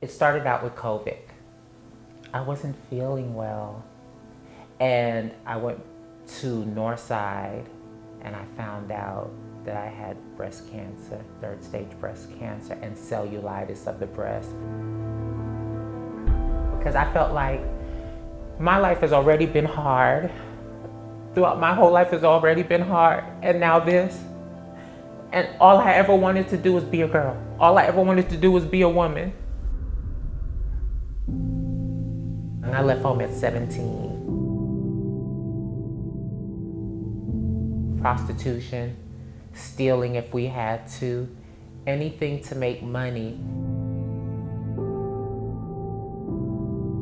It started out with COVID. I wasn't feeling well. And I went to Northside and I found out that I had breast cancer, third stage breast cancer, and cellulitis of the breast. Because I felt like my life has already been hard. Throughout my whole life has already been hard, and now this. And all I ever wanted to do was be a girl. All I ever wanted to do was be a woman. And I left home at 17. Prostitution, stealing if we had to, anything to make money.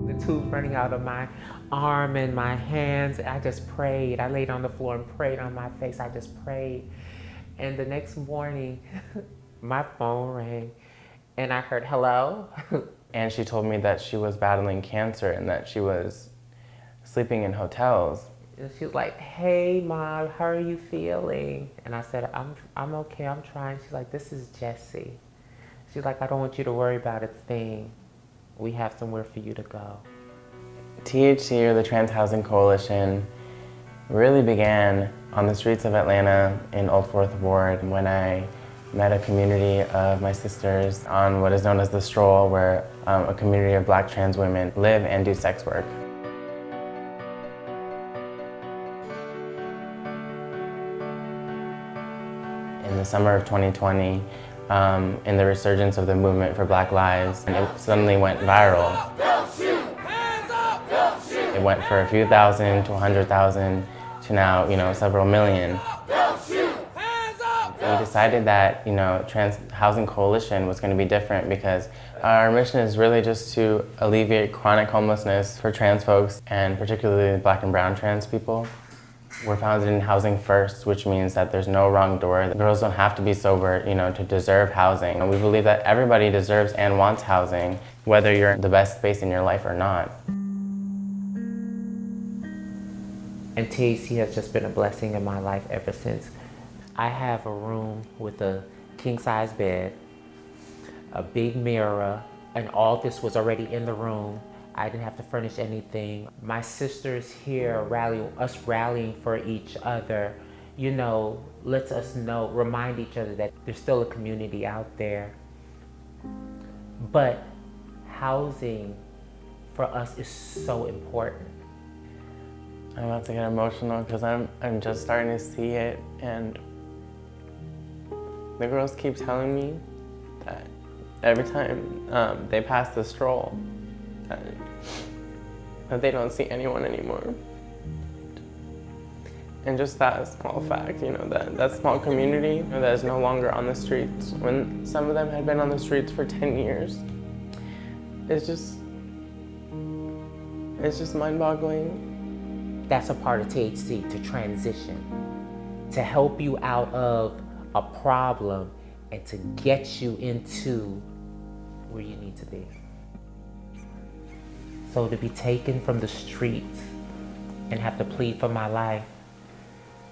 The tube running out of my arm and my hands, I just prayed. I laid on the floor and prayed on my face. I just prayed. And the next morning, my phone rang and I heard, hello? And she told me that she was battling cancer and that she was sleeping in hotels. And she was like, hey, Mom, how are you feeling? And I said, I'm okay, I'm trying. She's like, this is Jessie. She's like, I don't want you to worry about a thing. We have somewhere for you to go. THC, or the Trans Housing Coalition, really began on the streets of Atlanta in Old Fourth Ward when I met a community of my sisters on what is known as the Stroll, where a community of Black trans women live and do sex work. In the summer of 2020, in the resurgence of the movement for Black Lives, and it suddenly went viral. Don't shoot! Hands up! Don't shoot! It went for a few thousand to 100,000 to now, several million. Don't shoot! Hands up! We decided that, Trans Housing Coalition was going to be different because our mission is really just to alleviate chronic homelessness for trans folks, and particularly Black and brown trans people. We're founded in housing first, which means that there's no wrong door. Girls don't have to be sober, to deserve housing. And we believe that everybody deserves and wants housing, whether you're in the best space in your life or not. And THC has just been a blessing in my life ever since. I have a room with a king-size bed, a big mirror, and all this was already in the room. I didn't have to furnish anything. My sisters here rallying for each other, lets us know, remind each other that there's still a community out there. But housing for us is so important. I'm about to get emotional because I'm just starting to see it, and the girls keep telling me that every time they pass the Stroll, that they don't see anyone anymore. And just that small fact, that small community that is no longer on the streets, when some of them had been on the streets for 10 years, it's just mind-boggling. That's a part of THC, to transition, to help you out of a problem and to get you into where you need to be. So to be taken from the streets and have to plead for my life,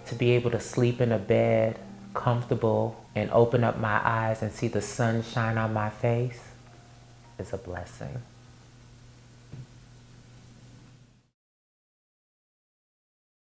to be able to sleep in a bed, comfortable, and open up my eyes and see the sun shine on my face is a blessing.